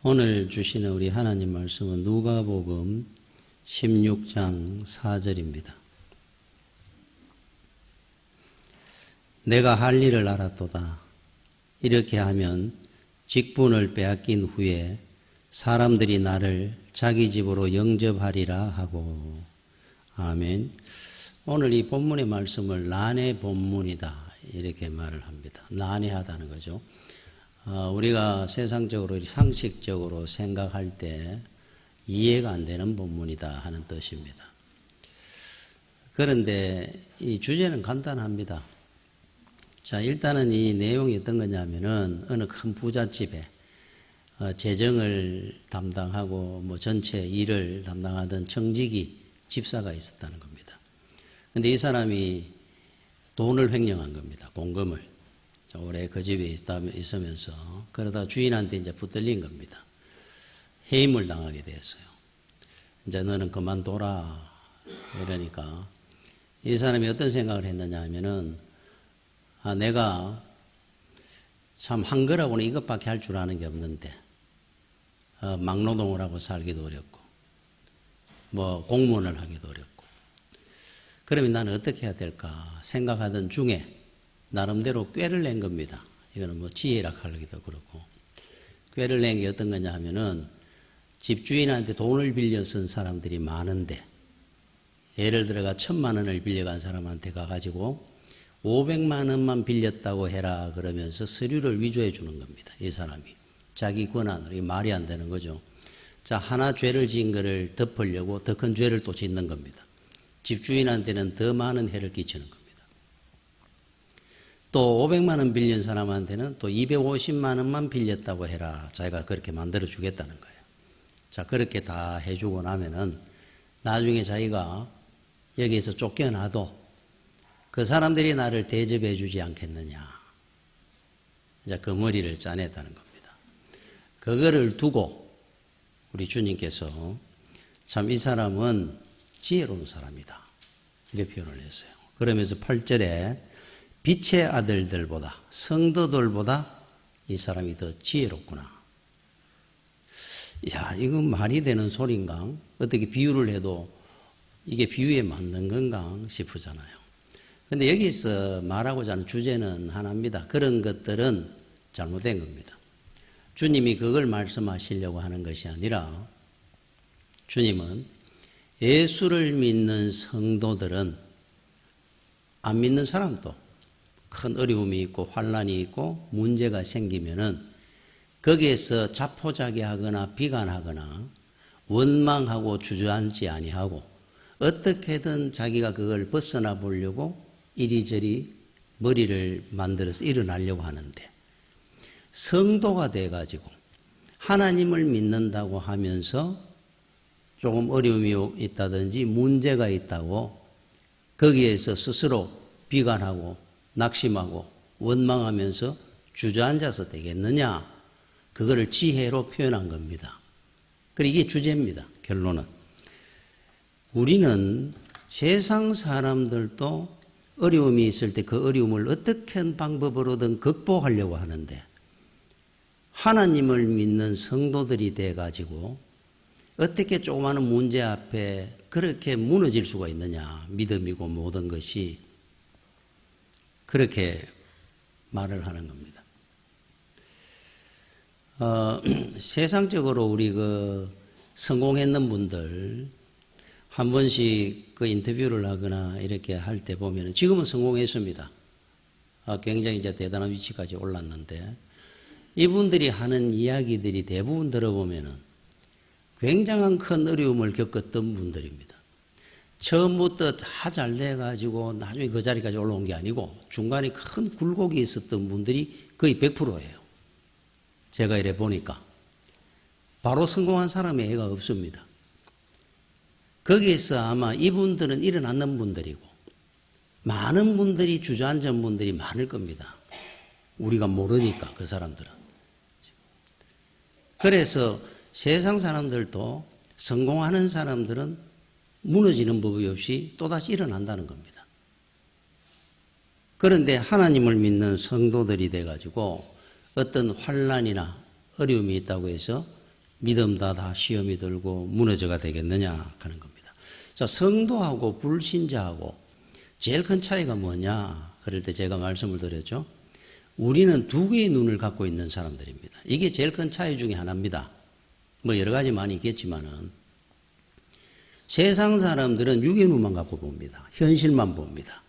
오늘 주시는 우리 하나님 말씀은 누가복음 16장 4절입니다. 내가 할 일을 알았도다. 이렇게 하면 직분을 빼앗긴 후에 사람들이 나를 자기 집으로 영접하리라 하고. 아멘. 오늘 이 본문의 말씀을 난해 본문이다 이렇게 말을 합니다. 난해하다는 거죠. 우리가 세상적으로 상식적으로 생각할 때 이해가 안 되는 본문이다 하는 뜻입니다. 그런데 이 주제는 간단합니다. 자, 일단은 이 내용이 어떤 거냐면은 어느 큰 부잣집에 재정을 담당하고 전체 일을 담당하던 청지기 집사가 있었다는 겁니다. 근데 이 사람이 돈을 횡령한 겁니다. 공금을. 오래 그 집에 있으면서 그러다 주인한테 이제 붙들린 겁니다. 해임을 당하게 됐어요. 이제 너는 그만둬라 이러니까 이 사람이 어떤 생각을 했느냐 하면은 내가 참 한 거라고는 이것밖에 할 줄 아는 게 없는데 막노동을 하고 살기도 어렵고 공무원을 하기도 어렵고 그러면 나는 어떻게 해야 될까 생각하던 중에 나름대로 꾀를 낸 겁니다. 이거는 지혜라 하기도 그렇고 꾀를 낸 게 어떤 거냐 하면은 집주인한테 돈을 빌려 쓴 사람들이 많은데 예를 들어가 1,000만 원을 빌려간 사람한테 가가지고 500만 원만 빌렸다고 해라 그러면서 서류를 위조해 주는 겁니다. 이 사람이 자기 권한으로. 말이 안 되는 거죠. 자, 하나 죄를 지은 거를 덮으려고 더 큰 죄를 또 짓는 겁니다. 집주인한테는 더 많은 해를 끼치는 겁니다. 또 500만 원 빌린 사람한테는 또 250만 원만 빌렸다고 해라. 자기가 그렇게 만들어 주겠다는 거예요. 자, 그렇게 다 해주고 나면은 나중에 자기가 여기에서 쫓겨나도 그 사람들이 나를 대접해 주지 않겠느냐. 이제 그 머리를 짜냈다는 겁니다. 그거를 두고 우리 주님께서 참 이 사람은 지혜로운 사람이다. 이렇게 표현을 했어요. 그러면서 8절에 빛의 아들들보다 성도들보다 이 사람이 더 지혜롭구나. 야, 이건 말이 되는 소린가? 어떻게 비유를 해도 이게 비유에 맞는 건가 싶으잖아요. 근데 여기서 말하고자 하는 주제는 하나입니다. 그런 것들은 잘못된 겁니다. 주님이 그걸 말씀하시려고 하는 것이 아니라 주님은 예수를 믿는 성도들은 안 믿는 사람도 큰 어려움이 있고 환란이 있고 문제가 생기면은 거기에서 자포자기하거나 비관하거나 원망하고 주저앉지 아니하고 어떻게든 자기가 그걸 벗어나 보려고 이리저리 머리를 만들어서 일어나려고 하는데 성도가 돼가지고 하나님을 믿는다고 하면서 조금 어려움이 있다든지 문제가 있다고 거기에서 스스로 비관하고 낙심하고 원망하면서 주저앉아서 되겠느냐? 그거를 지혜로 표현한 겁니다. 그리고 이게 주제입니다. 결론은. 우리는 세상 사람들도 어려움이 있을 때 그 어려움을 어떻게 방법으로든 극복하려고 하는데 하나님을 믿는 성도들이 돼가지고 어떻게 조그마한 문제 앞에 그렇게 무너질 수가 있느냐. 믿음이고 모든 것이 그렇게 말을 하는 겁니다. 세상적으로 우리 성공했는 분들 한 번씩 인터뷰를 하거나 이렇게 할 때 보면 지금은 성공했습니다. 굉장히 이제 대단한 위치까지 올랐는데 이분들이 하는 이야기들이 대부분 들어보면은 굉장한 큰 어려움을 겪었던 분들입니다. 처음부터 다 잘 돼가지고 나중에 그 자리까지 올라온 게 아니고 중간에 큰 굴곡이 있었던 분들이 거의 100%예요. 제가 이래 보니까. 바로 성공한 사람의 애가 없습니다. 거기에서 아마 이분들은 일어났는 분들이고 많은 분들이 주저앉은 분들이 많을 겁니다. 우리가 모르니까 그 사람들은. 그래서 세상 사람들도 성공하는 사람들은 무너지는 법이 없이 또다시 일어난다는 겁니다. 그런데 하나님을 믿는 성도들이 돼가지고 어떤 환란이나 어려움이 있다고 해서 믿음 다 시험이 들고 무너져가 되겠느냐 하는 겁니다. 자, 성도하고 불신자하고 제일 큰 차이가 뭐냐? 그럴 때 제가 말씀을 드렸죠. 우리는 두 개의 눈을 갖고 있는 사람들입니다. 이게 제일 큰 차이 중에 하나입니다. 뭐 여러 가지 많이 있겠지만은 세상 사람들은 육의 눈만 갖고 봅니다. 현실만 봅니다.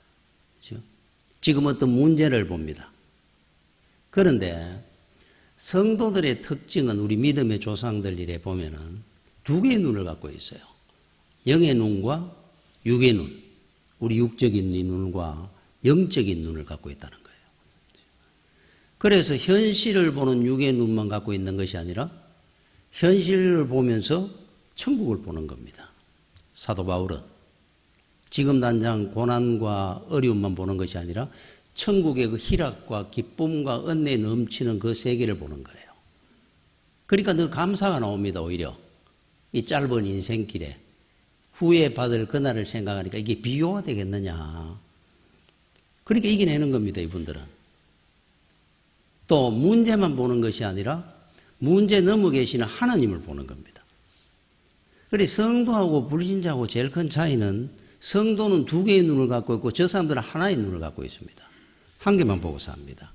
그렇죠? 지금 어떤 문제를 봅니다. 그런데 성도들의 특징은 우리 믿음의 조상들 일에 보면은 두 개의 눈을 갖고 있어요. 영의 눈과 육의 눈, 우리 육적인 눈과 영적인 눈을 갖고 있다는 거예요. 그래서 현실을 보는 육의 눈만 갖고 있는 것이 아니라 현실을 보면서 천국을 보는 겁니다. 사도 바울은 지금 당장 고난과 어려움만 보는 것이 아니라 천국의 그 희락과 기쁨과 은혜에 넘치는 그 세계를 보는 거예요. 그러니까 더 감사가 나옵니다. 오히려 이 짧은 인생길에 후회 받을 그날을 생각하니까 이게 비교가 되겠느냐. 그러니까 이겨내는 겁니다. 이분들은. 또 문제만 보는 것이 아니라 문제 넘어 계시는 하나님을 보는 겁니다. 그래서 성도하고 불신자하고 제일 큰 차이는 성도는 두 개의 눈을 갖고 있고 저 사람들은 하나의 눈을 갖고 있습니다. 한 개만 보고 삽니다.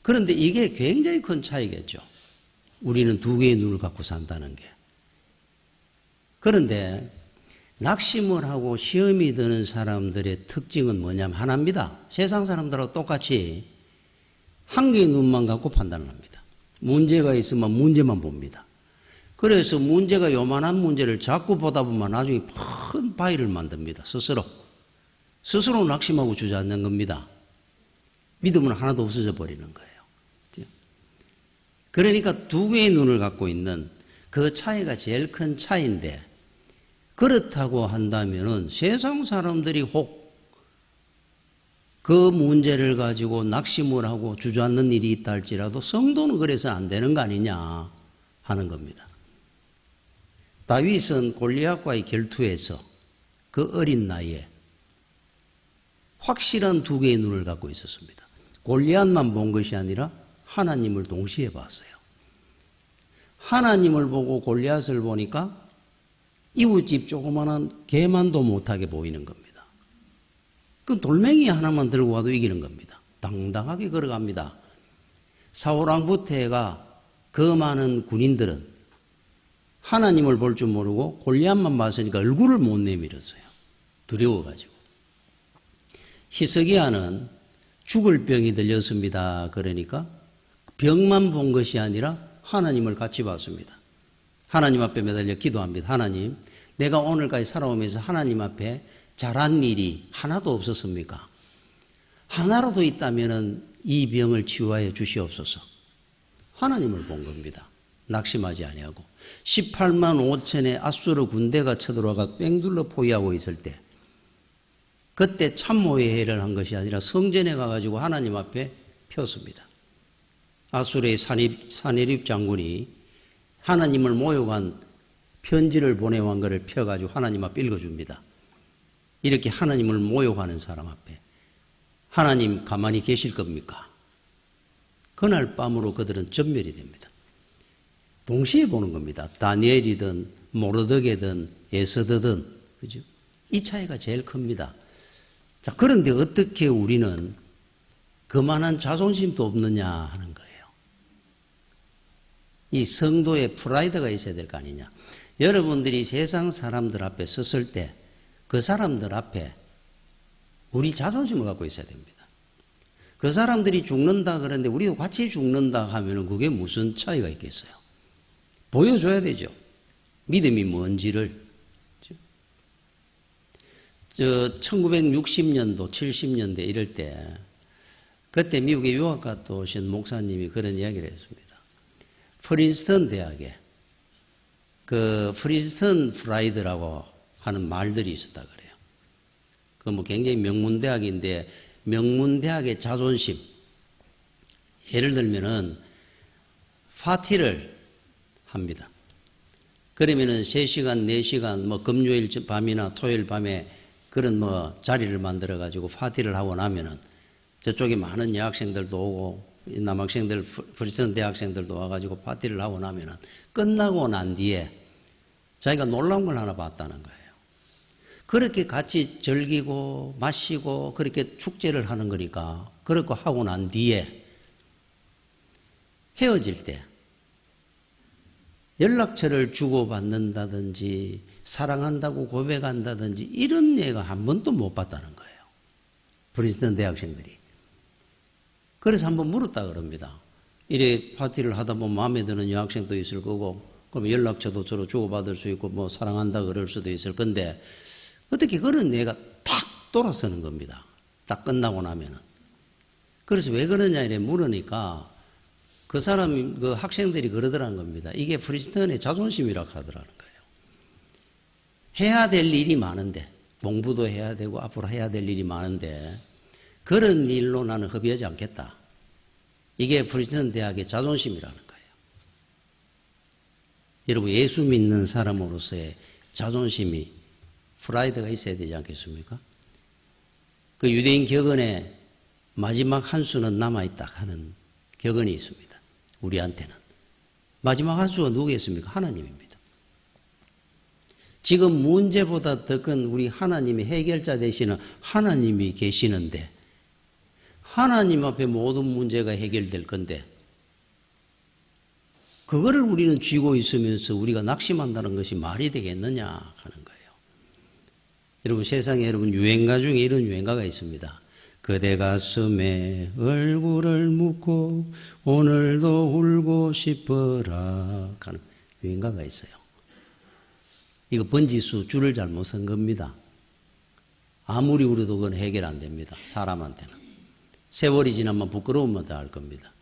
그런데 이게 굉장히 큰 차이겠죠. 우리는 두 개의 눈을 갖고 산다는 게. 그런데 낙심을 하고 시험이 드는 사람들의 특징은 뭐냐면 하나입니다. 세상 사람들하고 똑같이 한 개의 눈만 갖고 판단을 합니다. 문제가 있으면 문제만 봅니다. 그래서 문제가 요만한 문제를 자꾸 보다 보면 나중에 큰 바위를 만듭니다. 스스로 낙심하고 주저앉는 겁니다. 믿음은 하나도 없어져 버리는 거예요. 그러니까 두 개의 눈을 갖고 있는 그 차이가 제일 큰 차이인데 그렇다고 한다면은 세상 사람들이 혹 그 문제를 가지고 낙심을 하고 주저앉는 일이 있다 할지라도 성도는 그래서 안 되는 거 아니냐 하는 겁니다. 다윗은 골리앗과의 결투에서 그 어린 나이에 확실한 두 개의 눈을 갖고 있었습니다. 골리앗만 본 것이 아니라 하나님을 동시에 봤어요. 하나님을 보고 골리앗을 보니까 이웃집 조그마한 개만도 못하게 보이는 겁니다. 그 돌멩이 하나만 들고 와도 이기는 겁니다. 당당하게 걸어갑니다. 사울왕부태가 그 많은 군인들은 하나님을 볼 줄 모르고 골리앗만 봤으니까 얼굴을 못 내밀었어요. 두려워가지고. 히스기야는 죽을 병이 들렸습니다. 그러니까 병만 본 것이 아니라 하나님을 같이 봤습니다. 하나님 앞에 매달려 기도합니다. 하나님, 내가 오늘까지 살아오면서 하나님 앞에 잘한 일이 하나도 없었습니까? 하나라도 있다면 이 병을 치유하여 주시옵소서. 하나님을 본 겁니다. 낙심하지 아니하고 18만 5천의 아수르 군대가 쳐들어가 뺑둘러 포위하고 있을 때 그때 참모회를 한 것이 아니라 성전에 가가지고 하나님 앞에 폈습니다. 아수르의 사네립 장군이 하나님을 모욕한 편지를 보내온 것을 펴가지고 하나님 앞에 읽어줍니다. 이렇게 하나님을 모욕하는 사람 앞에 하나님 가만히 계실 겁니까? 그날 밤으로 그들은 전멸이 됩니다. 동시에 보는 겁니다. 다니엘이든 모르드게든 에스더든 그죠? 이 차이가 제일 큽니다. 자, 그런데 어떻게 우리는 그만한 자존심도 없느냐 하는 거예요. 이 성도의 프라이드가 있어야 될 거 아니냐. 여러분들이 세상 사람들 앞에 섰을 때 그 사람들 앞에 우리 자존심을 갖고 있어야 됩니다. 그 사람들이 죽는다 그러는데 우리도 같이 죽는다 하면은 그게 무슨 차이가 있겠어요? 보여줘야 되죠. 믿음이 뭔지를. 1960년도, 70년대 이럴 때 그때 미국에 유학 갔다 오신 목사님이 그런 이야기를 했습니다. 프린스턴 대학에 그 프린스턴 프라이드라고 하는 말들이 있었다 그래요. 그 뭐 굉장히 명문대학인데 명문대학의 자존심. 예를 들면은 파티를 합니다. 그러면은 3시간, 4시간 뭐 금요일 밤이나 토요일 밤에 그런 뭐 자리를 만들어 가지고 파티를 하고 나면은 저쪽에 많은 여학생들도 오고 남학생들, 프리스턴 대학생들도 와가지고 파티를 하고 나면은 끝나고 난 뒤에 자기가 놀라운 걸 하나 봤다는 거예요. 그렇게 같이 즐기고 마시고 그렇게 축제를 하는 거니까 그렇게 하고 난 뒤에 헤어질 때 연락처를 주고받는다든지 사랑한다고 고백한다든지 이런 예가 한 번도 못 봤다는 거예요. 프린스턴 대학생들이. 그래서 한번 물었다 그럽니다. 이래 파티를 하다 보면 마음에 드는 여학생도 있을 거고 그럼 연락처도 서로 주고받을 수 있고 뭐 사랑한다 그럴 수도 있을 건데 어떻게 그런 예가 탁 돌아서는 겁니다. 딱 끝나고 나면은. 그래서 왜 그러냐 이래 물으니까 그 사람, 그 학생들이 그러더라는 겁니다. 이게 프린스턴의 자존심이라고 하더라는 거예요. 해야 될 일이 많은데, 공부도 해야 되고 앞으로 해야 될 일이 많은데, 그런 일로 나는 허비하지 않겠다. 이게 프린스턴 대학의 자존심이라는 거예요. 여러분, 예수 믿는 사람으로서의 자존심이, 프라이드가 있어야 되지 않겠습니까? 그 유대인 격언에 마지막 한 수는 남아있다 하는 격언이 있습니다. 우리한테는. 마지막 한 수가 누구겠습니까? 하나님입니다. 지금 문제보다 더 큰 우리 하나님의 해결자 되시는 하나님이 계시는데 하나님 앞에 모든 문제가 해결될 건데 그거를 우리는 쥐고 있으면서 우리가 낙심한다는 것이 말이 되겠느냐 하는 거예요. 여러분 세상에 여러분 유행가 중에 이런 유행가가 있습니다. 그대 가슴에 얼굴을 묻고 오늘도 울고 싶어라 하는 유행가가 있어요. 이거 번지수 줄을 잘못 쓴 겁니다. 아무리 울어도 그건 해결 안 됩니다. 사람한테는. 세월이 지나면 부끄러움만 더 할 겁니다.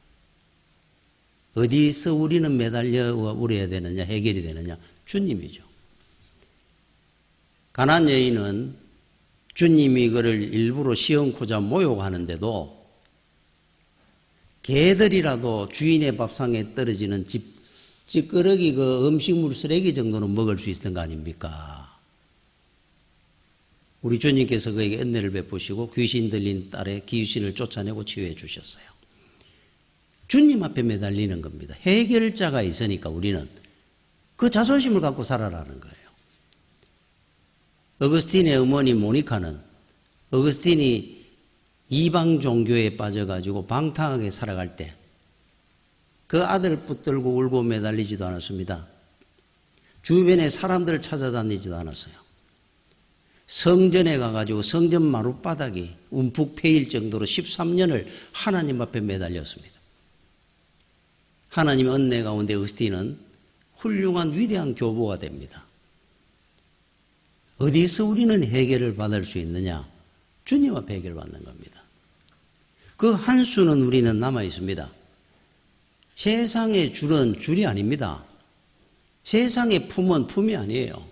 어디서 우리는 매달려 울어야 되느냐 해결이 되느냐 주님이죠. 가나안 여인은 주님이 그를 일부러 시험코자 모욕하는데도 개들이라도 주인의 밥상에 떨어지는 찌끄러기 그 음식물 쓰레기 정도는 먹을 수 있었던 거 아닙니까? 우리 주님께서 그에게 은혜를 베푸시고 귀신 들린 딸의 귀신을 쫓아내고 치유해 주셨어요. 주님 앞에 매달리는 겁니다. 해결자가 있으니까 우리는 그 자존심을 갖고 살아라는 거예요. 어거스틴의 어머니 모니카는 어거스틴이 이방 종교에 빠져가지고 방탕하게 살아갈 때 그 아들 붙들고 울고 매달리지도 않았습니다. 주변에 사람들 찾아다니지도 않았어요. 성전에 가가지고 성전 마룻바닥이 움푹 패일 정도로 13년을 하나님 앞에 매달렸습니다. 하나님의 은혜 가운데 어거스틴은 훌륭한 위대한 교보가 됩니다. 어디서 우리는 해결을 받을 수 있느냐? 주님 앞에 해결받는 겁니다. 그 한 수는 우리는 남아 있습니다. 세상의 줄은 줄이 아닙니다. 세상의 품은 품이 아니에요.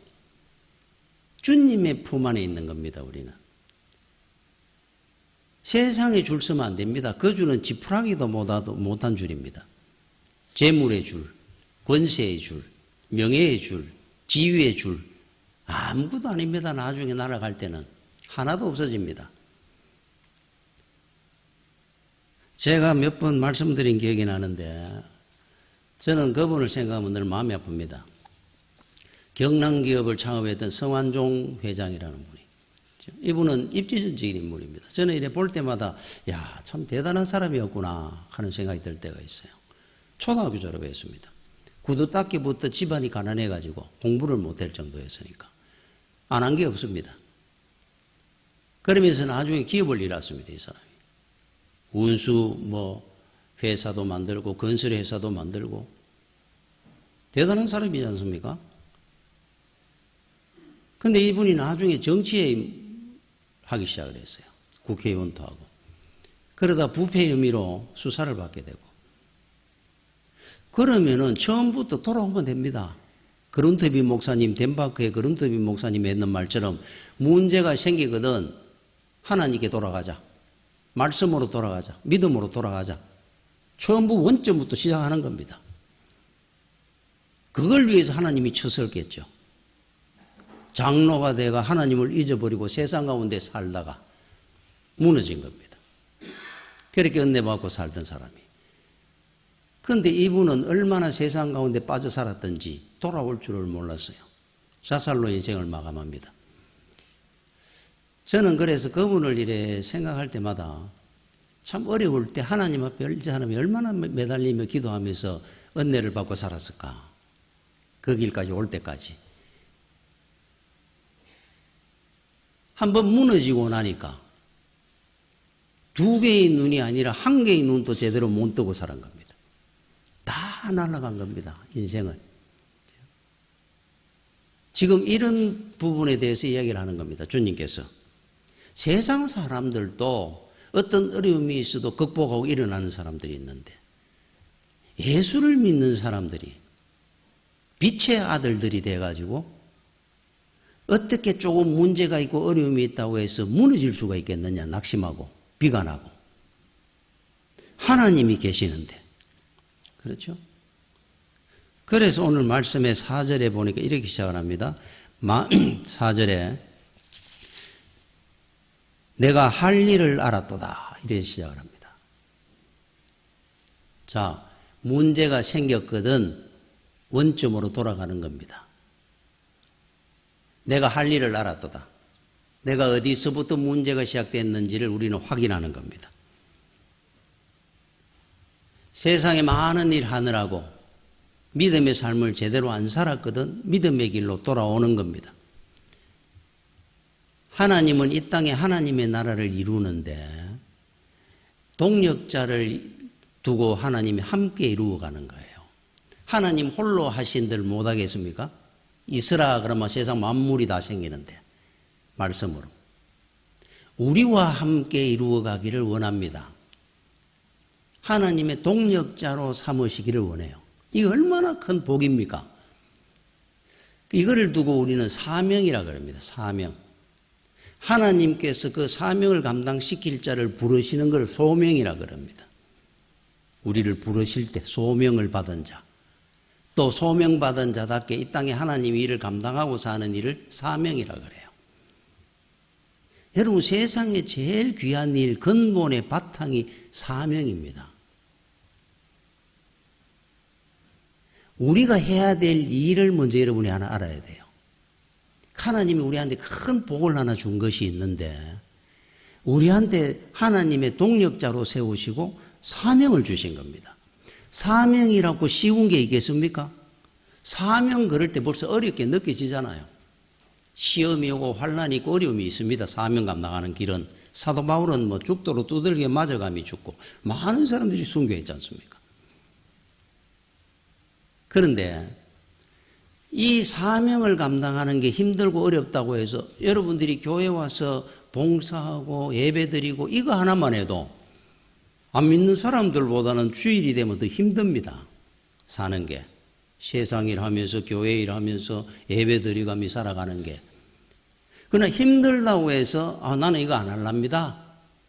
주님의 품 안에 있는 겁니다, 우리는. 세상에 줄 서면 안 됩니다. 그 줄은 지푸라기도 못한 줄입니다. 재물의 줄, 권세의 줄, 명예의 줄, 지위의 줄, 아무것도 아닙니다. 나중에 날아갈 때는 하나도 없어집니다. 제가 몇 번 말씀드린 기억이 나는데 저는 그분을 생각하면 늘 마음이 아픕니다. 경남기업을 창업했던 성환종 회장이라는 분이. 이분은 입지전적인 인물입니다. 저는 이래 볼 때마다 야, 참 대단한 사람이었구나 하는 생각이 들 때가 있어요. 초등학교 졸업했습니다. 구두 닦기부터 집안이 가난해가지고 공부를 못할 정도였으니까. 안 한 게 없습니다. 그러면서 나중에 기업을 일했습니다, 이 사람이. 운수, 회사도 만들고, 건설회사도 만들고. 대단한 사람이지 않습니까? 근데 이분이 나중에 정치에 하기 시작을 했어요. 국회의원도 하고. 그러다 부패 혐의로 수사를 받게 되고. 그러면은 처음부터 돌아오면 됩니다. 그룬터비 목사님, 덴마크의 그룬터비 목사님이 했는 말처럼 문제가 생기거든 하나님께 돌아가자. 말씀으로 돌아가자. 믿음으로 돌아가자. 처음부터 원점부터 시작하는 겁니다. 그걸 위해서 하나님이 처설겠죠. 장로가 돼가 하나님을 잊어버리고 세상 가운데 살다가 무너진 겁니다. 그렇게 은혜 받고 살던 사람이. 그런데 이분은 얼마나 세상 가운데 빠져 살았던지 돌아올 줄을 몰랐어요. 자살로 인생을 마감합니다. 저는 그래서 그분을 이래 생각할 때마다 참 어려울 때 하나님 앞에 이 사람이 얼마나 매달리며 기도하면서 은혜를 받고 살았을까. 그 길까지 올 때까지. 한번 무너지고 나니까 두 개의 눈이 아니라 한 개의 눈도 제대로 못 뜨고 살은 겁니다. 다 날아간 겁니다. 인생은. 지금 이런 부분에 대해서 이야기를 하는 겁니다. 주님께서. 세상 사람들도 어떤 어려움이 있어도 극복하고 일어나는 사람들이 있는데 예수를 믿는 사람들이 빛의 아들들이 돼가지고 어떻게 조금 문제가 있고 어려움이 있다고 해서 무너질 수가 있겠느냐. 낙심하고 비관하고. 하나님이 계시는데. 그렇죠? 그래서 오늘 말씀의 4절에 보니까 이렇게 시작을 합니다. 4절에 내가 할 일을 알았도다. 이렇게 시작을 합니다. 자, 문제가 생겼거든 원점으로 돌아가는 겁니다. 내가 할 일을 알았도다. 내가 어디서부터 문제가 시작됐는지를 우리는 확인하는 겁니다. 세상에 많은 일 하느라고 믿음의 삶을 제대로 안 살았거든 믿음의 길로 돌아오는 겁니다. 하나님은 이 땅에 하나님의 나라를 이루는데 동력자를 두고 하나님이 함께 이루어가는 거예요. 하나님 홀로 하신들 못하겠습니까? 있으라 그러면 세상 만물이 다 생기는데 말씀으로 우리와 함께 이루어가기를 원합니다. 하나님의 동력자로 삼으시기를 원해요. 이게 얼마나 큰 복입니까? 이거를 두고 우리는 사명이라 그럽니다. 사명. 하나님께서 그 사명을 감당시킬 자를 부르시는 걸 소명이라 그럽니다. 우리를 부르실 때 소명을 받은 자, 또 소명받은 자답게 이 땅에 하나님이 일을 감당하고 사는 일을 사명이라 그래요. 여러분, 세상에 제일 귀한 일, 근본의 바탕이 사명입니다. 우리가 해야 될 일을 먼저 여러분이 하나 알아야 돼요. 하나님이 우리한테 큰 복을 하나 준 것이 있는데 우리한테 하나님의 동력자로 세우시고 사명을 주신 겁니다. 사명이라고 쉬운 게 있겠습니까? 사명 걸을 때 벌써 어렵게 느껴지잖아요. 시험이 오고 환난이 있고 어려움이 있습니다. 사명 감당하는 길은. 사도 바울은 뭐 죽도록 두들겨 맞아감이 죽고 많은 사람들이 순교했지 않습니까? 그런데 이 사명을 감당하는 게 힘들고 어렵다고 해서 여러분들이 교회 와서 봉사하고 예배드리고 이거 하나만 해도 안 믿는 사람들보다는 주일이 되면 더 힘듭니다. 사는 게. 세상 일하면서 교회 일하면서 예배드리가며 살아가는 게. 그러나 힘들다고 해서 나는 이거 안 할랍니다.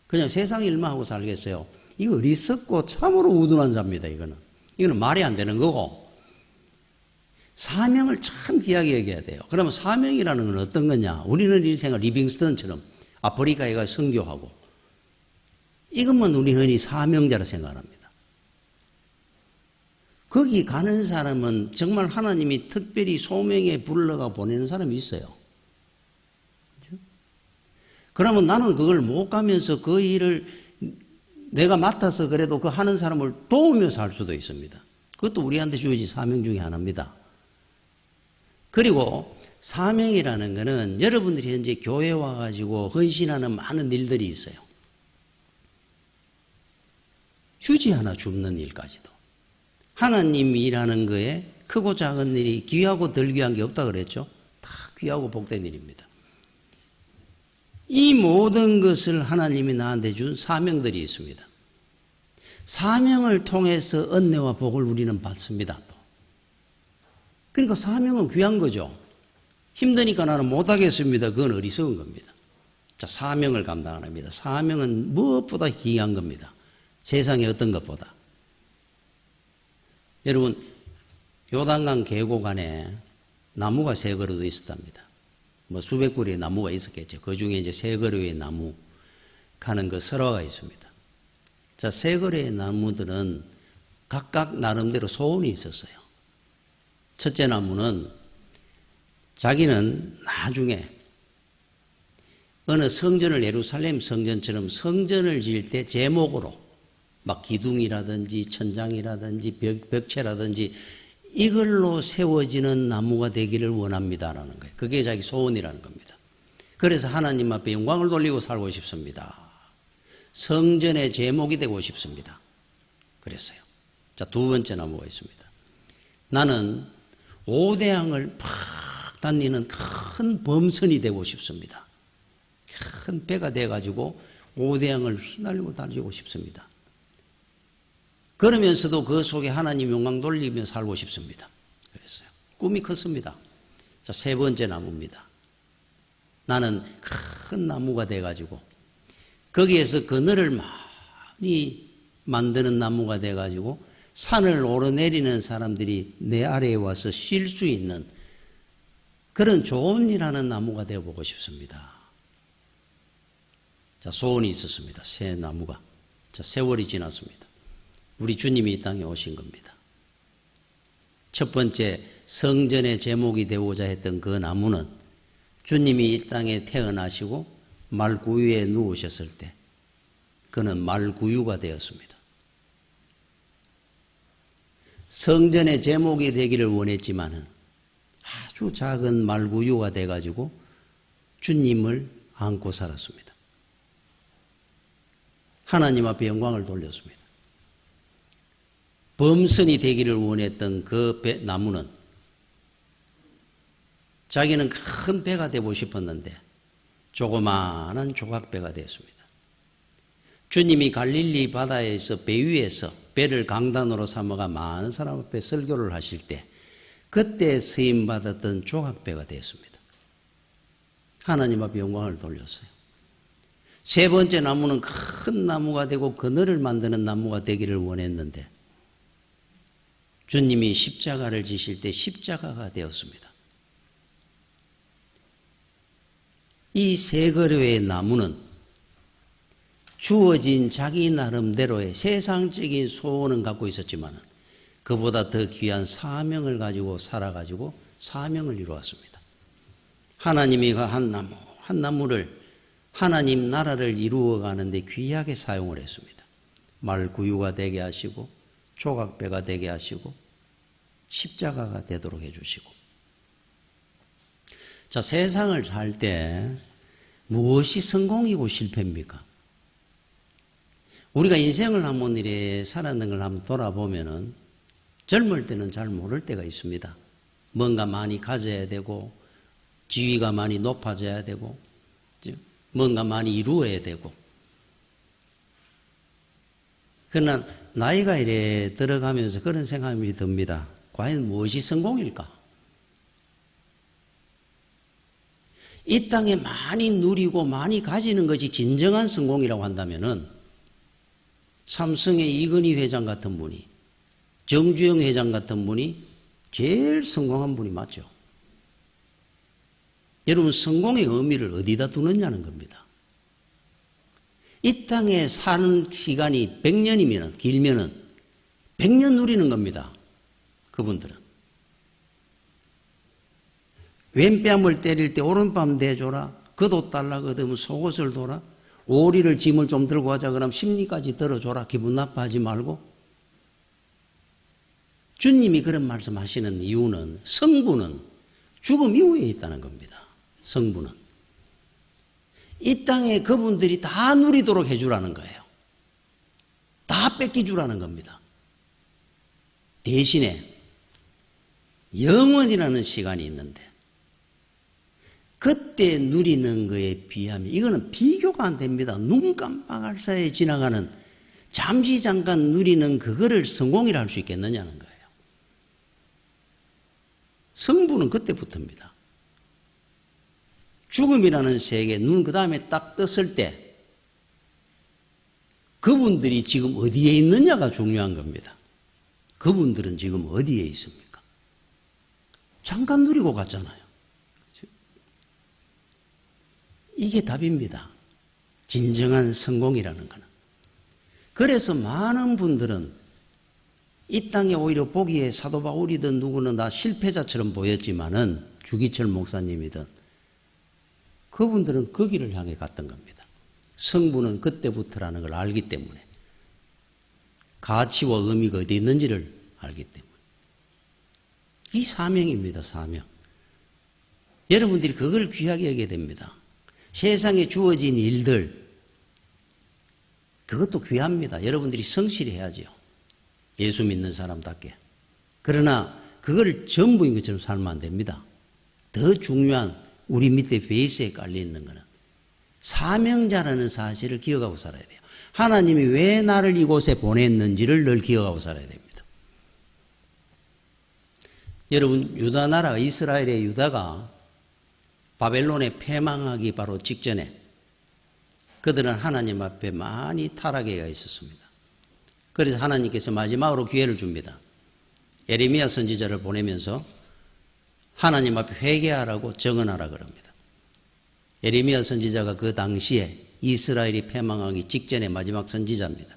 그냥 세상 일만 하고 살겠어요. 이거 어리석고 참으로 우둔한 자입니다. 이거는 말이 안 되는 거고. 사명을 참 귀하게 여겨야 돼요. 그러면 사명이라는 건 어떤 거냐? 우리는 인생을 리빙스턴처럼 아프리카에 가 선교하고 이것만 우리는 흔히 사명자로 생각합니다. 거기 가는 사람은 정말 하나님이 특별히 소명에 불러가 보내는 사람이 있어요. 그렇죠? 그러면 나는 그걸 못 가면서 그 일을 내가 맡아서 그래도 그 하는 사람을 도우면서 할 수도 있습니다. 그것도 우리한테 주어진 사명 중에 하나입니다. 그리고 사명이라는 것은 여러분들이 현재 교회에 와가지고 헌신하는 많은 일들이 있어요. 휴지 하나 줍는 일까지도. 하나님이 일하는 거에 크고 작은 일이 귀하고 덜 귀한 게 없다 그랬죠? 다 귀하고 복된 일입니다. 이 모든 것을 하나님이 나한테 준 사명들이 있습니다. 사명을 통해서 은혜와 복을 우리는 받습니다. 그러니까 사명은 귀한 거죠. 힘드니까 나는 못하겠습니다. 그건 어리석은 겁니다. 자, 사명을 감당합니다. 사명은 무엇보다 귀한 겁니다. 세상의 어떤 것보다. 여러분, 요단강 계곡 안에 나무가 3그루 있었답니다. 뭐 수백 그루의 나무가 있었겠죠. 그 중에 이제 3그루의 나무 가는 그 설화가 있습니다. 자, 3그루의 나무들은 각각 나름대로 소원이 있었어요. 첫째 나무는 자기는 나중에 어느 성전을 예루살렘 성전처럼 성전을 지을 때 제목으로 막 기둥이라든지 천장이라든지 벽체라든지 이걸로 세워지는 나무가 되기를 원합니다라는 거예요. 그게 자기 소원이라는 겁니다. 그래서 하나님 앞에 영광을 돌리고 살고 싶습니다. 성전의 제목이 되고 싶습니다. 그랬어요. 자, 두 번째 나무가 있습니다. 나는 오대양을 팍 다니는 큰 범선이 되고 싶습니다. 큰 배가 돼가지고 오대양을 휘날리고 다니고 싶습니다. 그러면서도 그 속에 하나님 영광 돌리며 살고 싶습니다. 그랬어요. 꿈이 컸습니다. 자, 세 번째 나무입니다. 나는 큰 나무가 돼가지고 거기에서 그늘을 많이 만드는 나무가 돼가지고 산을 오르내리는 사람들이 내 아래에 와서 쉴 수 있는 그런 좋은 일하는 나무가 되어보고 싶습니다. 자, 소원이 있었습니다. 새 나무가. 자, 세월이 지났습니다. 우리 주님이 이 땅에 오신 겁니다. 첫 번째 성전의 제목이 되고자 했던 그 나무는 주님이 이 땅에 태어나시고 말구유에 누우셨을 때 그는 말구유가 되었습니다. 성전의 제목이 되기를 원했지만은 아주 작은 말구유가 돼가지고 주님을 안고 살았습니다. 하나님 앞에 영광을 돌렸습니다. 범선이 되기를 원했던 그 나무는 자기는 큰 배가 되고 싶었는데 조그마한 조각배가 되었습니다. 주님이 갈릴리 바다에서 배 위에서 배를 강단으로 삼아가 많은 사람 앞에 설교를 하실 때 그때 쓰임받았던 조각배가 되었습니다. 하나님 앞에 영광을 돌렸어요. 세 번째 나무는 큰 나무가 되고 그늘을 만드는 나무가 되기를 원했는데 주님이 십자가를 지실 때 십자가가 되었습니다. 이 세 그루의 나무는 주어진 자기 나름대로의 세상적인 소원은 갖고 있었지만 그보다 더 귀한 사명을 가지고 살아가지고 사명을 이루었습니다. 하나님이 한 나무, 한 나무를 하나님 나라를 이루어가는데 귀하게 사용을 했습니다. 말구유가 되게 하시고 조각배가 되게 하시고 십자가가 되도록 해주시고. 자, 세상을 살 때 무엇이 성공이고 실패입니까? 우리가 인생을 한번 이래 살았는 걸 한번 돌아보면은 젊을 때는 잘 모를 때가 있습니다. 뭔가 많이 가져야 되고 지위가 많이 높아져야 되고 뭔가 많이 이루어야 되고. 그러나 나이가 이래 들어가면서 그런 생각이 듭니다. 과연 무엇이 성공일까? 이 땅에 많이 누리고 많이 가지는 것이 진정한 성공이라고 한다면은 삼성의 이건희 회장 같은 분이, 정주영 회장 같은 분이 제일 성공한 분이 맞죠. 여러분, 성공의 의미를 어디다 두느냐는 겁니다. 이 땅에 사는 시간이 100년이면 길면은 100년 누리는 겁니다. 그분들은. 왼뺨을 때릴 때 오른뺨 대줘라. 겉옷 달라거든 속옷을 둬라. 오리를 짐을 좀 들고 가자 그러면 심리까지 들어줘라. 기분 나빠하지 말고. 주님이 그런 말씀하시는 이유는 성부는 죽음 이후에 있다는 겁니다. 성부는. 이 땅에 그분들이 다 누리도록 해주라는 거예요. 다 뺏기주라는 겁니다. 대신에 영원이라는 시간이 있는데 그때 누리는 거에 비하면 이거는 비교가 안 됩니다. 눈 깜빡할 사이에 지나가는 잠시 잠깐 누리는 그거를 성공이라 할 수 있겠느냐는 거예요. 성부는 그때부터입니다. 죽음이라는 세계 눈 그 다음에 딱 떴을 때 그분들이 지금 어디에 있느냐가 중요한 겁니다. 그분들은 지금 어디에 있습니까? 잠깐 누리고 갔잖아요. 이게 답입니다. 진정한 성공이라는 거는. 그래서 많은 분들은 이 땅에 오히려 보기에 사도 바울이든 누구는 다 실패자처럼 보였지만은 주기철 목사님이든 그분들은 그 길을 향해 갔던 겁니다. 성부는 그때부터라는 걸 알기 때문에, 가치와 의미가 어디 있는지를 알기 때문에. 이 사명입니다, 사명. 여러분들이 그걸 귀하게 여겨야 됩니다. 세상에 주어진 일들, 그것도 귀합니다. 여러분들이 성실히 해야죠. 예수 믿는 사람답게. 그러나 그걸 전부인 것처럼 살면 안 됩니다. 더 중요한 우리 밑에 베이스에 깔려 있는 것은 사명자라는 사실을 기억하고 살아야 돼요. 하나님이 왜 나를 이곳에 보냈는지를 늘 기억하고 살아야 됩니다. 여러분, 유다 나라, 이스라엘의 유다가 바벨론에 패망하기 바로 직전에 그들은 하나님 앞에 많이 타락해가 있었습니다. 그래서 하나님께서 마지막으로 기회를 줍니다. 예레미야 선지자를 보내면서 하나님 앞에 회개하라고 정언하라 그럽니다. 예레미야 선지자가 그 당시에 이스라엘이 패망하기 직전의 마지막 선지자입니다.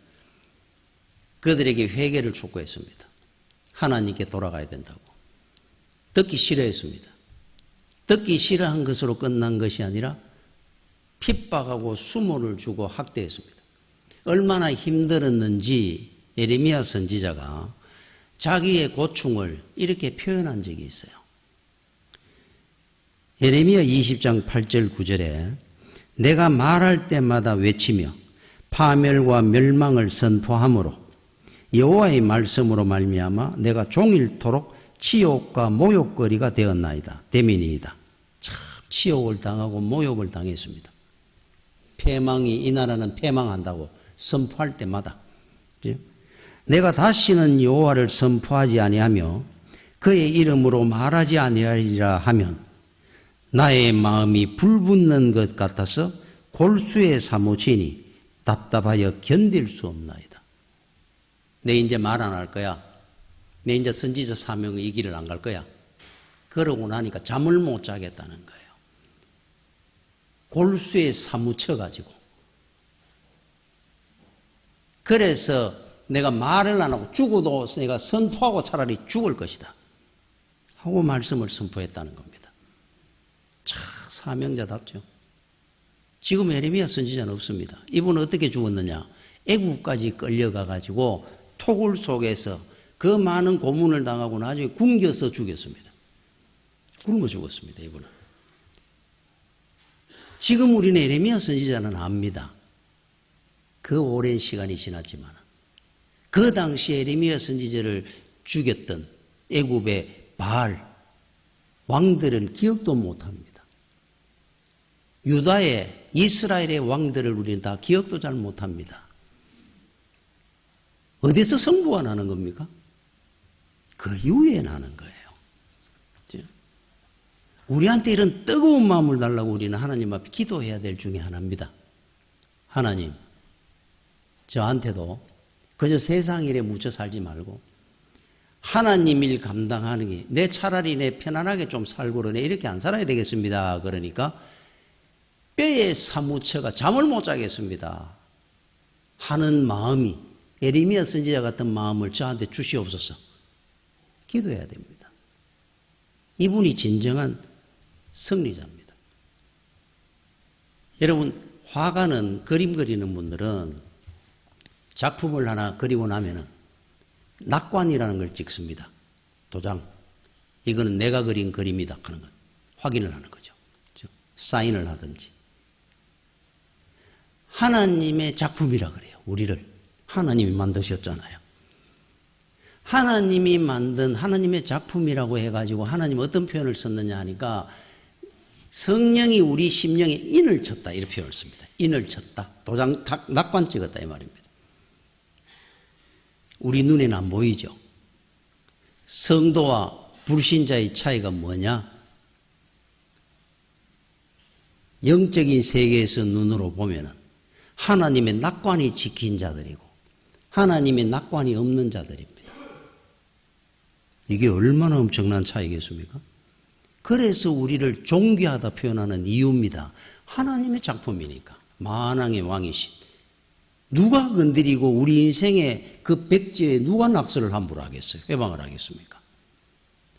그들에게 회개를 촉구했습니다. 하나님께 돌아가야 된다고. 듣기 싫어했습니다. 듣기 싫어한 것으로 끝난 것이 아니라 핍박하고 수모를 주고 학대했습니다. 얼마나 힘들었는지 예레미야 선지자가 자기의 고충을 이렇게 표현한 적이 있어요. 예레미야 20장 8절 9절에 내가 말할 때마다 외치며 파멸과 멸망을 선포함으로 여호와의 말씀으로 말미암아 내가 종일토록 치욕과 모욕거리가 되었나이다. 대민이이다. 참 치욕을 당하고 모욕을 당했습니다. 패망이, 이 나라는 패망한다고 선포할 때마다 내가 다시는 여호와를 선포하지 아니하며 그의 이름으로 말하지 아니하리라 하면 나의 마음이 불붙는 것 같아서 골수에 사무치니 답답하여 견딜 수 없나이다. 내 이제 말 안 할 거야. 내 이제 선지자 사명의 이 길을 안 갈 거야. 그러고 나니까 잠을 못 자겠다는 거예요. 골수에 사무쳐가지고. 그래서 내가 말을 안 하고 죽어도 내가 선포하고 차라리 죽을 것이다 하고 말씀을 선포했다는 겁니다. 참 사명자답죠. 지금 예레미야 선지자는 없습니다. 이분은 어떻게 죽었느냐. 애국까지 끌려가가지고 토굴 속에서 그 많은 고문을 당하고 나중에 굶겨서 죽였습니다. 굶어 죽었습니다. 이분은. 지금 우리는 예레미야 선지자는 압니다. 그 오랜 시간이 지났지만 그 당시에 예레미야 선지자를 죽였던 애굽의 바알 왕들은 기억도 못합니다. 유다의 이스라엘의 왕들을 우리는 다 기억도 잘 못합니다. 어디서 성부가 나는 겁니까? 그 이후에 나는 거예요. 우리한테 이런 뜨거운 마음을 달라고 우리는 하나님 앞에 기도해야 될 중에 하나입니다. 하나님, 저한테도 그저 세상 일에 묻혀 살지 말고 하나님 일 감당하는 게 내 차라리 내 편안하게 좀 살고 그러네 이렇게 안 살아야 되겠습니다. 그러니까 뼈에 사무쳐가 잠을 못 자겠습니다 하는 마음이 예레미야 선지자 같은 마음을 저한테 주시옵소서. 기도해야 됩니다. 이분이 진정한 승리자입니다. 여러분, 화가는, 그림 그리는 분들은 작품을 하나 그리고 나면은 낙관이라는 걸 찍습니다. 도장. 이거는 내가 그린 그림이다 하는 것. 확인을 하는 거죠. 사인을 하든지. 하나님의 작품이라 그래요. 우리를. 하나님이 만드셨잖아요. 하나님이 만든 하나님의 작품이라고 해가지고 하나님 어떤 표현을 썼느냐 하니까 성령이 우리 심령에 인을 쳤다 이렇게 표현을 씁니다. 인을 쳤다. 도장 낙관 찍었다 이 말입니다. 우리 눈에는 안 보이죠. 성도와 불신자의 차이가 뭐냐? 영적인 세계에서 눈으로 보면은 하나님의 낙관이 지킨 자들이고 하나님의 낙관이 없는 자들입니다. 이게 얼마나 엄청난 차이겠습니까? 그래서 우리를 존귀하다 표현하는 이유입니다. 하나님의 작품이니까. 만왕의 왕이신 누가 건드리고 우리 인생의 그 백지에 누가 낙서를 함부로 하겠어요? 회방을 하겠습니까?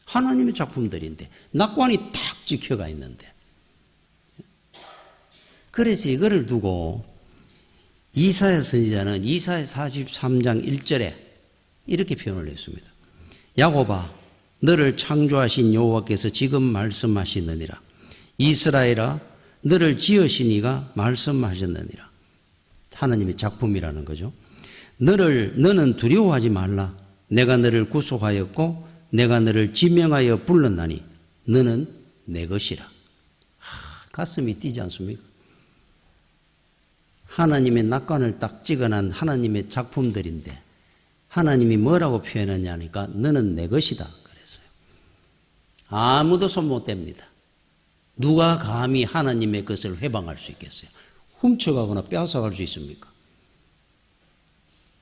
하나님의 작품들인데 낙관이 딱 찍혀가 있는데. 그래서 이거를 두고 이사야 선지자는 이사야 43장 1절에 이렇게 표현을 했습니다. 야곱아, 너를 창조하신 여호와께서 지금 말씀하시느니라. 이스라엘아, 너를 지으신 이가 말씀하셨느니라. 하나님의 작품이라는 거죠. 너는 두려워하지 말라. 내가 너를 구속하였고 내가 너를 지명하여 불렀나니 너는 내 것이라. 가슴이 뛰지 않습니까? 하나님의 낙관을 딱 찍어난 하나님의 작품들인데 하나님이 뭐라고 표현하냐니까 너는 내 것이다 그랬어요. 아무도 손 못 댑니다. 누가 감히 하나님의 것을 회방할 수 있겠어요? 훔쳐가거나 빼앗아갈 수 있습니까?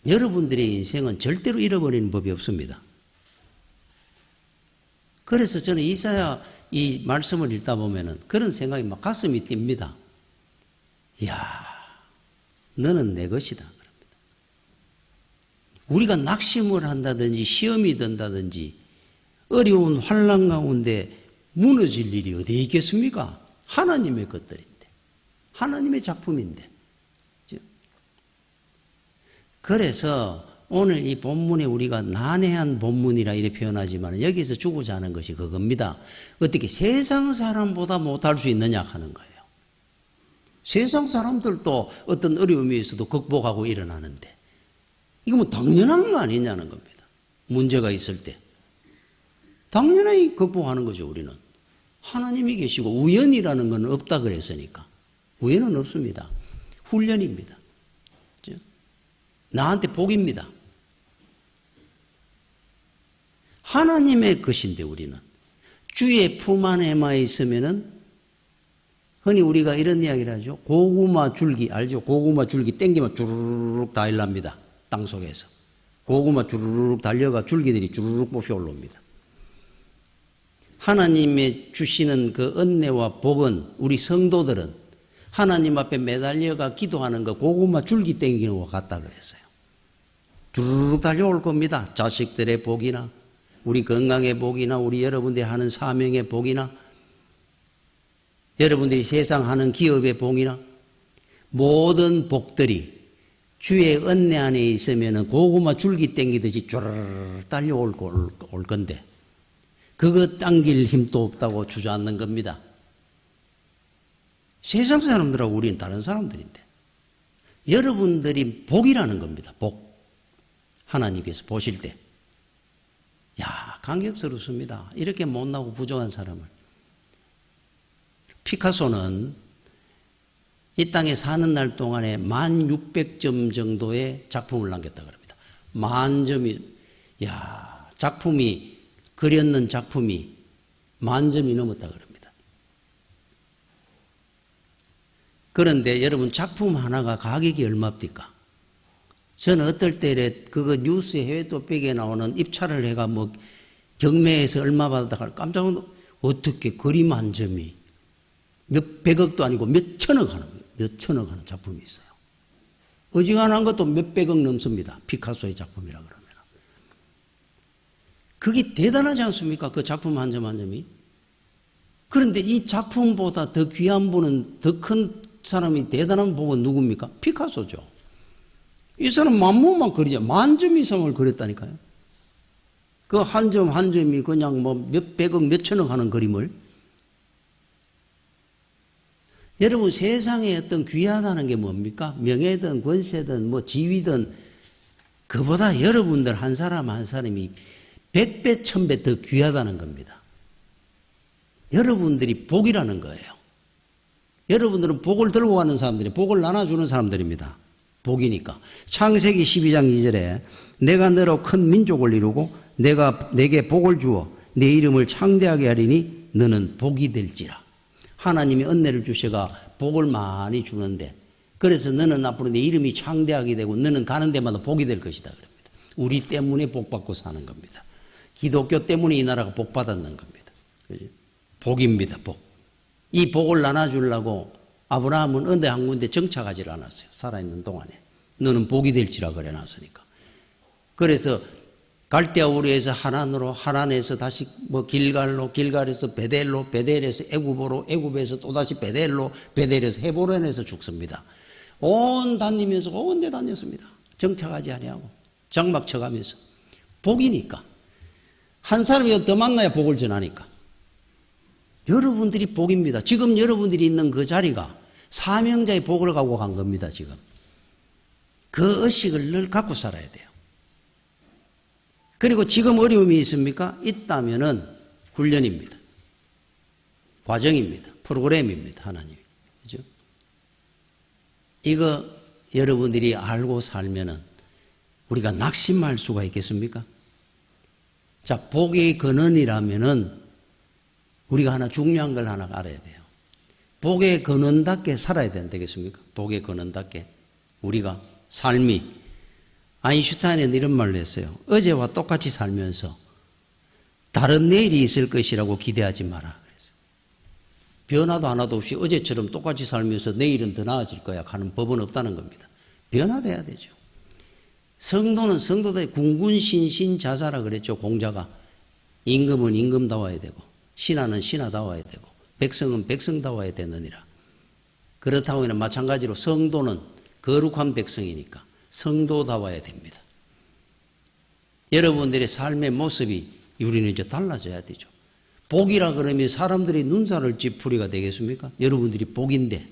여러분들의 인생은 절대로 잃어버리는 법이 없습니다. 그래서 저는 이사야 이 말씀을 읽다 보면은 그런 생각이 막 가슴이 뜁니다. 이야, 너는 내 것이다. 그럽니다. 우리가 낙심을 한다든지 시험이 든다든지 어려운 환난 가운데 무너질 일이 어디에 있겠습니까? 하나님의 것들인데. 하나님의 작품인데. 그래서 오늘 이 본문에 우리가 난해한 본문이라 이렇게 표현하지만 여기서 주고자 하는 것이 그겁니다. 어떻게 세상 사람보다 못할 수 있느냐 하는 거예요. 세상 사람들도 어떤 어려움이 있어도 극복하고 일어나는데 이거 뭐 당연한 거 아니냐는 겁니다. 문제가 있을 때. 당연히 극복하는 거죠, 우리는. 하나님이 계시고 우연이라는 건 없다 그랬으니까. 우연은 없습니다. 훈련입니다. 나한테 복입니다. 하나님의 것인데 우리는 주의 품 안에만 있으면은 흔히 우리가 이런 이야기를 하죠. 고구마 줄기 알죠? 고구마 줄기 땡기면 주르륵 다 일납니다. 땅속에서. 고구마 주르륵 달려가 줄기들이 주르륵 뽑혀 올라옵니다. 하나님의 주시는 그 은혜와 복은 우리 성도들은 하나님 앞에 매달려가 기도하는 거 고구마 줄기 땡기는 것 같다 그랬어요. 주르륵 달려올 겁니다. 자식들의 복이나 우리 건강의 복이나 우리 여러분들이 하는 사명의 복이나 여러분들이 세상 하는 기업의 복이나 모든 복들이 주의 은혜 안에 있으면 고구마 줄기 땡기듯이 쭈르르 달려올 건데 그거 당길 힘도 없다고 주저앉는 겁니다. 세상 사람들하고 우리는 다른 사람들인데 여러분들이 복이라는 겁니다. 복. 하나님께서 보실 때. 야, 감격스럽습니다. 이렇게 못나고 부족한 사람을. 피카소는 이 땅에 사는 날 동안에 1600점 정도의 작품을 남겼다고 합니다. 10,000점이, 야, 작품이, 그렸는 작품이 10,000점이 넘었다고 합니다. 그런데 여러분 작품 하나가 가격이 얼마입니까? 저는 어떨 때 그거 뉴스에 해외 토픽에 나오는 입찰을 해가 뭐 경매에서 얼마 받았다가 깜짝 놀라 어떻게 그림 한 점이 몇 백억도 아니고 몇 천억 하는 작품이 있어요. 어지간한 것도 몇 백억 넘습니다. 피카소의 작품이라 그러면. 그게 대단하지 않습니까? 그 작품 한 점 한 점이. 그런데 이 작품보다 더 귀한 분은 더 큰 사람이 대단한 분은 누굽니까? 피카소죠. 이 사람 만물만 그리죠. 10,000점 이상을 그렸다니까요. 그 한 점 한 점이 그냥 뭐 몇 백억 몇 천억 하는 그림을. 여러분 세상에 어떤 귀하다는 게 뭡니까? 명예든 권세든 뭐 지위든 그보다 여러분들 한 사람 한 사람이 100배 1000배 더 귀하다는 겁니다. 여러분들이 복이라는 거예요. 여러분들은 복을 들고 가는 사람들이 복을 나눠주는 사람들입니다. 복이니까. 창세기 12장 2절에 내가 너로 큰 민족을 이루고 내가 내게 복을 주어 내 이름을 창대하게 하리니 너는 복이 될지라. 하나님이 은혜를 주셔가 복을 많이 주는데 그래서 너는 앞으로 내 이름이 창대하게 되고 너는 가는 데마다 복이 될 것이다. 그럽니다. 우리 때문에 복받고 사는 겁니다. 기독교 때문에 이 나라가 복받았는 겁니다. 복입니다. 복. 이 복을 나눠주려고 아브라함은 언제 한 군데 정착하지 않았어요. 살아있는 동안에. 너는 복이 될지라 그래 놨으니까. 그래서 갈대아 우르에서 하란으로, 하란에서 다시 뭐 길갈로, 길갈에서 베델로, 베델에서 애굽으로, 애굽에서 또다시 베델로, 베델에서 헤브론에서 죽습니다. 온 다니면서 온 데 다녔습니다. 정착하지 아니하고 장막 쳐가면서. 복이니까. 한 사람이 더 만나야 복을 전하니까. 여러분들이 복입니다. 지금 여러분들이 있는 그 자리가 사명자의 복을 갖고 간 겁니다. 지금. 그 의식을 늘 갖고 살아야 돼요. 그리고 지금 어려움이 있습니까? 있다면은 훈련입니다. 과정입니다. 프로그램입니다. 하나님. 그죠? 이거 여러분들이 알고 살면은 우리가 낙심할 수가 있겠습니까? 자, 복의 근원이라면은 우리가 하나 중요한 걸 하나 알아야 돼요. 복의 근원답게 살아야 된다겠습니까? 복의 근원답게. 우리가 삶이. 아인슈타인은 이런 말을 했어요. 어제와 똑같이 살면서 다른 내일이 있을 것이라고 기대하지 마라. 그랬어요. 변화도 하나도 없이 어제처럼 똑같이 살면서 내일은 더 나아질 거야 하는 법은 없다는 겁니다. 변화돼야 되죠. 성도는 성도다이 군군신신자자라 그랬죠. 공자가. 임금은 임금다워야 되고 신하는 신하다워야 되고 백성은 백성다워야 되느니라. 그렇다고 하면 마찬가지로 성도는 거룩한 백성이니까 성도다워야 됩니다. 여러분들의 삶의 모습이 우리는 이제 달라져야 되죠. 복이라 그러면 사람들이 눈살을 찌푸리가 되겠습니까? 여러분들이 복인데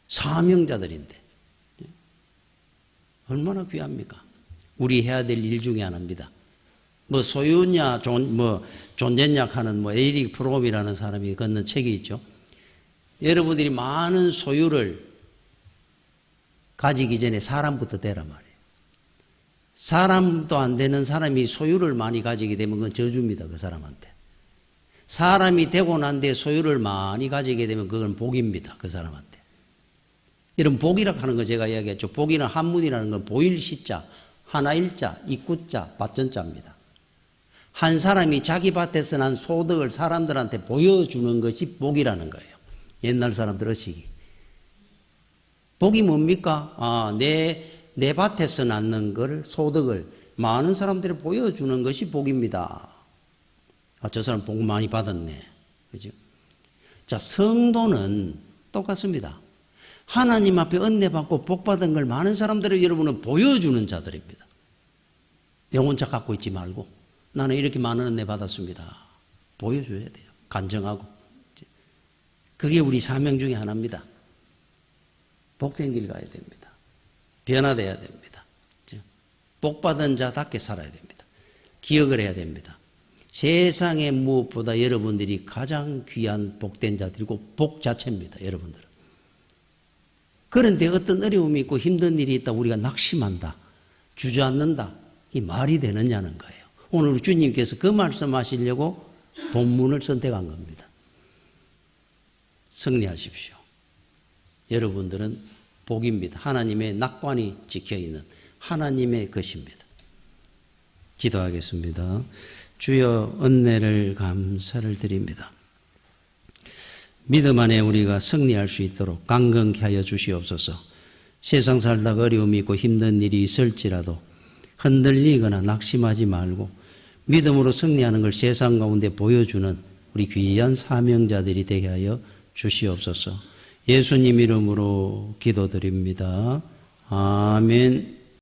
사명자들인데 얼마나 귀합니까? 우리 해야 될 일 중에 하나입니다. 뭐 소유냐 존재냐 하는 에릭 프롬이라는 사람이 걷는 책이 있죠. 여러분들이 많은 소유를 가지기 전에 사람부터 되란 말이에요. 사람도 안 되는 사람이 소유를 많이 가지게 되면 그건 저주입니다. 그 사람한테. 사람이 되고 난 뒤에 소유를 많이 가지게 되면 그건 복입니다. 그 사람한테. 이런 복이라고 하는 거 제가 이야기했죠. 복이는 한문이라는 건 보일 시자, 하나일자, 입구자, 밭전자입니다. 한 사람이 자기 밭에서 난 소득을 사람들한테 보여주는 것이 복이라는 거예요. 옛날 사람들 의식이. 복이 뭡니까? 내 밭에서 낳는 걸, 소득을 많은 사람들이 보여주는 것이 복입니다. 저 사람 복 많이 받았네. 그죠? 자, 성도는 똑같습니다. 하나님 앞에 은혜 받고 복 받은 걸 많은 사람들이 여러분은 보여주는 자들입니다. 내 혼자 갖고 있지 말고 나는 이렇게 많은 은혜 받았습니다. 보여줘야 돼요. 간증하고. 그게 우리 사명 중에 하나입니다. 복된 길 가야 됩니다. 변화돼야 됩니다. 복 받은 자답게 살아야 됩니다. 기억을 해야 됩니다. 세상에 무엇보다 여러분들이 가장 귀한 복된 자들이고 복 자체입니다. 여러분들은. 그런데 어떤 어려움이 있고 힘든 일이 있다 우리가 낙심한다. 주저앉는다. 이 말이 되느냐는 거예요. 오늘 주님께서 그 말씀하시려고 본문을 선택한 겁니다. 승리하십시오. 여러분들은 복입니다. 하나님의 낙관이 지켜있는 하나님의 것입니다. 기도하겠습니다. 주여 은혜를 감사를 드립니다. 믿음 안에 우리가 승리할 수 있도록 강건케 하여 주시옵소서. 세상 살다가 어려움이 있고 힘든 일이 있을지라도 흔들리거나 낙심하지 말고 믿음으로 승리하는 걸 세상 가운데 보여주는 우리 귀한 사명자들이 되게 하여 주시옵소서. 예수님 이름으로 기도드립니다. 아멘.